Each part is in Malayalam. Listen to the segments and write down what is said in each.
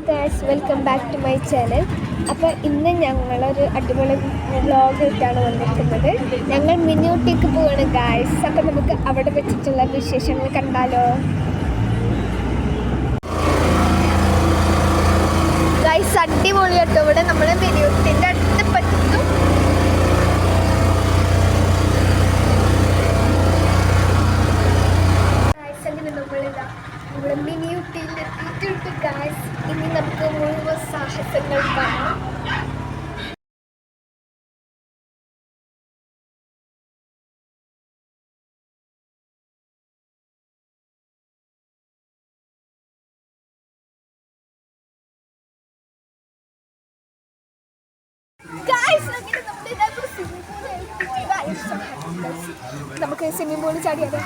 Guys, welcome back to my channel. അപ്പോൾ ഇന്ന് ഞങ്ങളൊരു അടിപൊളി വ്ളോഗായിട്ടാണ് വന്നിരിക്കുന്നത്. ഞങ്ങൾ മിനിയൂട്ടിക്ക് പോവാണ് ഗൈസ്. അപ്പോൾ നമുക്ക് അവിടെ വെച്ചിട്ടുള്ള വിശേഷങ്ങൾ കണ്ടാലോ. ഗൈസ്, അടിപൊളിയാട്ടോ. ഇവിടെ നമ്മൾ മിനിയൂട്ടിൻ്റെ അടുത്ത് പറ്റും. നമ്മുടെ മിനിയൂട്ടിയിൽ എത്തിയിട്ടുണ്ട് ഗൈസ്. ഇനി നമുക്ക് മുഴുവൻ സാഹസങ്ങൾ കാണാം. നമുക്ക് സ്വിമ്മിംഗ് പൂളിൽ ചാടിയാലോ.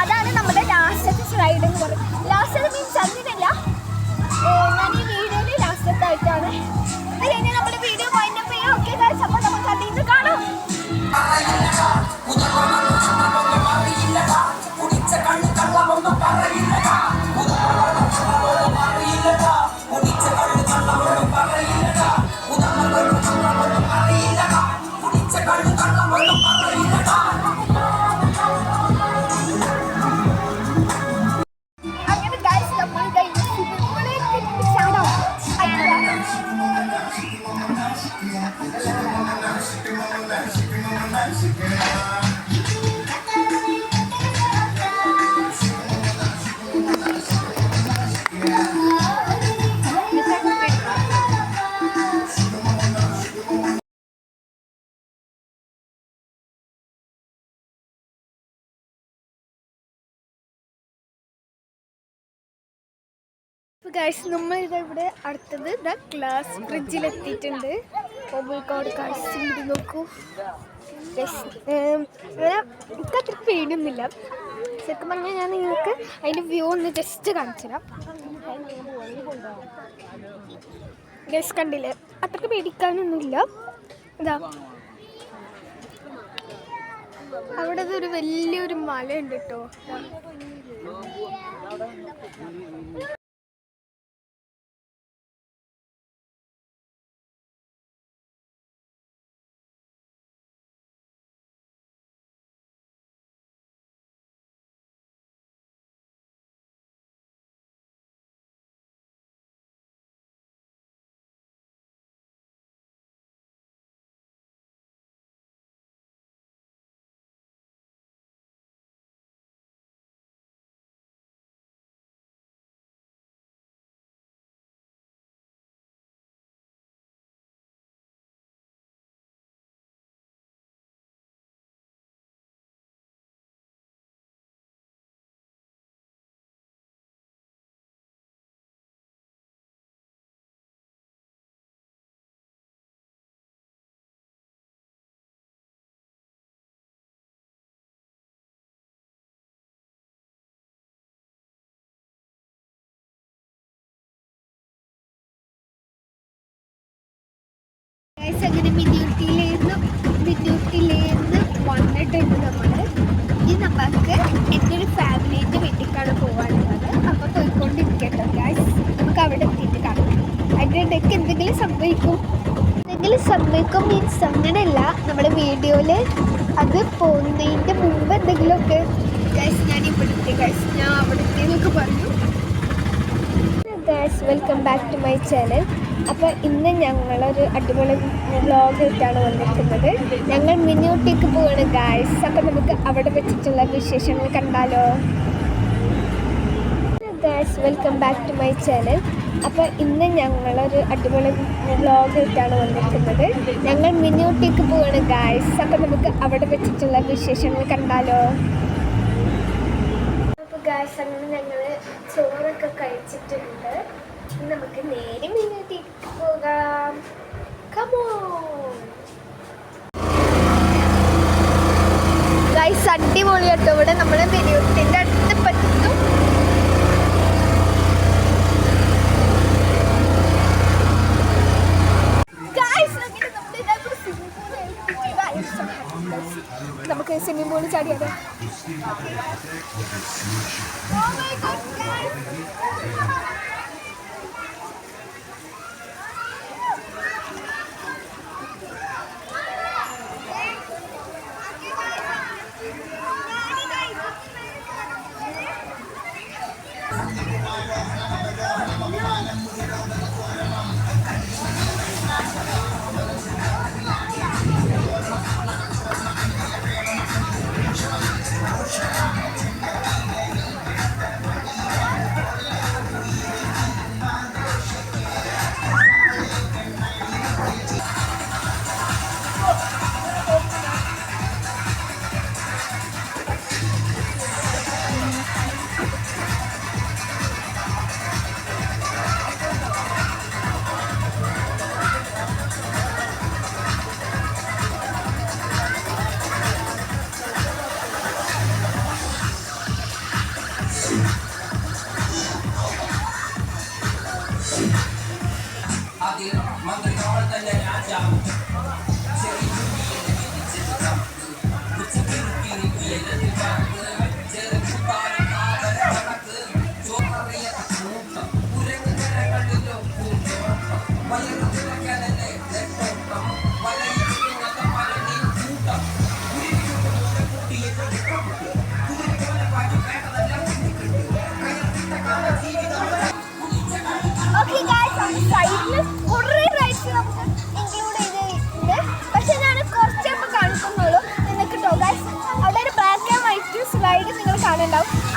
അതാണ് നമ്മുടെ ലാസ്റ്റത്തെ സ്ലൈഡ് എന്ന് പറയുന്നത്. ലാസ്റ്റത്തെ മീൻസ് അങ്ങനെയല്ല, ഞാൻ ഈ വീഡിയോയിൽ ലാസ്റ്റത്തെ ആയിട്ടാണ്. അത് കഴിഞ്ഞ് നമ്മുടെ വീഡിയോ പോയിന്റ് ചെയ്യാം. ഓക്കെ ഗൈസ്, അപ്പോൾ നമുക്ക് അതിൽ നിന്ന് കാണാം. ഗൈസ്, നമ്മളിത് ഇവിടെ അടുത്തത് ഗ്ലാസ് ബ്രിഡ്ജിലെത്തിയിട്ടുണ്ട്. കോഴിക്കോട് ഗൈസ്, ഇവിടെ നോക്കൂ. എനിക്ക് അത്ര പേടിയൊന്നുമില്ല. ശരിക്കും പറഞ്ഞാൽ ഞാൻ നിങ്ങൾക്ക് അതിൻ്റെ വ്യൂ ഒന്ന് ജസ്റ്റ് കാണിച്ചു തരാം. ഗൈസ്, കണ്ടില്ലേ, അത്രയ്ക്ക് പേടിക്കാനൊന്നുമില്ല. ഇതാ അവിടെ ഒരു വലിയൊരു മലയുണ്ട് കേട്ടോ. അങ്ങനെ മിനിയൂട്ടിയിലേന്ന് വന്നിട്ടുണ്ട് നമ്മൾ. ഇനി നമുക്ക് എൻ്റെ ഒരു ഫാമിലിൻ്റെ വീട്ടിലേക്കാണ് പോകാനുള്ളത്. അപ്പോൾ പോയിക്കൊണ്ടിരിക്കട്ടോ ഗൈസ്. നമുക്ക് അവിടെ എത്തിയിട്ട് കാണാം. അതിൻ്റെ ഇടയ്ക്ക് എന്തെങ്കിലും സംഭവിക്കും മീൻസ് അങ്ങനെയല്ല, നമ്മുടെ വീഡിയോയിൽ അത് പോകുന്നതിൻ്റെ മുമ്പ് എന്തെങ്കിലുമൊക്കെ ഗൈസ് ഞാൻ അവിടുത്തെ എന്നൊക്കെ പറഞ്ഞു. Guys welcome back to my channel. അപ്പോൾ ഇന്ന് ഞങ്ങളൊരു അടിപൊളി വ്ളോഗായിട്ടാണ് വന്നിരിക്കുന്നത്. ഞങ്ങൾ മിനിയൂട്ടിക്ക് പോവാണ് ഗൈസ്. അപ്പോൾ നമുക്ക് അവിടെ വെച്ചിട്ടുള്ള വിശേഷങ്ങൾ കണ്ടാലോ. Guys welcome back to my channel. അപ്പോൾ ഇന്ന് ഞങ്ങളൊരു അടിപൊളി വ്ളോഗായിട്ടാണ് വന്നിരിക്കുന്നത്. ഞങ്ങൾ മിനിയൂട്ടിക്ക് പോവാണ് ഗൈസ്. അപ്പോൾ നമുക്ക് അവിടെ വെച്ചിട്ടുള്ള വിശേഷങ്ങൾ കണ്ടാലോ. അപ്പോൾ ഗൈസ് അങ്ങനെ ഞങ്ങൾ ചോറൊക്കെ കഴിച്ചിട്ടുണ്ട്. നമുക്ക് നേരെ മിനിയൂട്ടിക്ക് പോകാം. ഗൈസ് അടിപൊളിയാട്ടോ. ഇവിടെ നമ്മൾ മിനിയൂട്ടിൻ്റെ അടുത്ത് പറ്റും. നമുക്ക് സ്വിമ്മിംഗ് പൂളിൽ ചാടിയാലോ.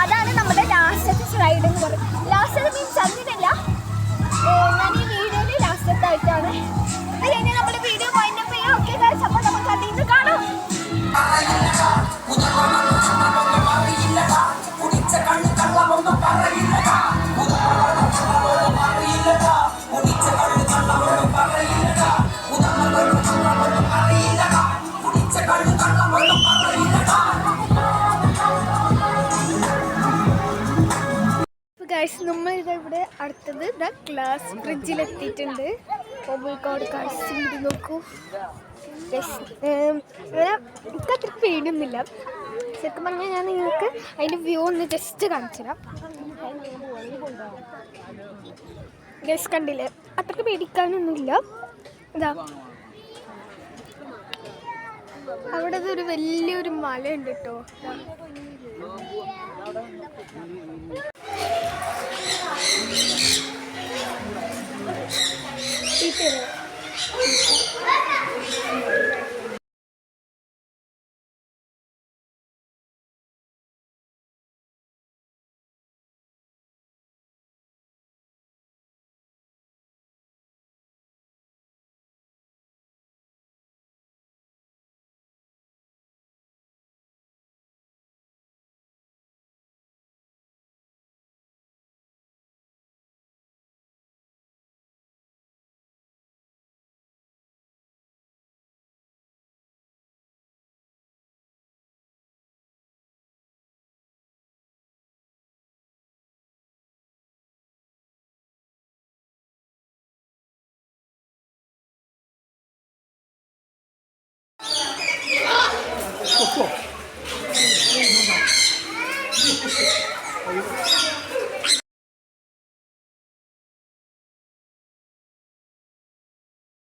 അതാണ് നമ്മുടെ ലാസ്റ്റത്തെ സ്ലൈഡ് എന്ന് പറയും. ലാസ്റ്റത്തെ മീൻസ് അങ്ങനെയല്ല, ഞാൻ ഈ വീഡിയോയിൽ ലാസ്റ്റത്തായിട്ടാണ്. അത് കഴിഞ്ഞാൽ നമ്മുടെ വീഡിയോ പോയിന്റ് ചെയ്യാം. ഓക്കെ ഗൈസ്, അപ്പോൾ നമുക്ക് അതിൽ നിന്ന് കാണാം. ഗൈസ് നമ്മളിത് ഇവിടെ അടുത്തത് ഗ്ലാസ് ബ്രിഡ്ജിലെത്തിയിട്ടുണ്ട്. കോഴിക്കോട് കാഴ്ച വീട് നോക്കൂ ഗൈസ്. എനിക്ക് അത്ര പേടിയൊന്നുമില്ല. ശരിക്കും പറഞ്ഞാൽ ഞാൻ നിങ്ങൾക്ക് അതിൻ്റെ വ്യൂ ഒന്ന് ജസ്റ്റ് കാണിച്ചു തരാം. ഗൈസ് കണ്ടില്ലേ, അത്രയ്ക്ക് പേടിക്കാനൊന്നുമില്ല. ഇതാ അവിടെ ഒരു വലിയൊരു മലയുണ്ട് കേട്ടോ. Peter.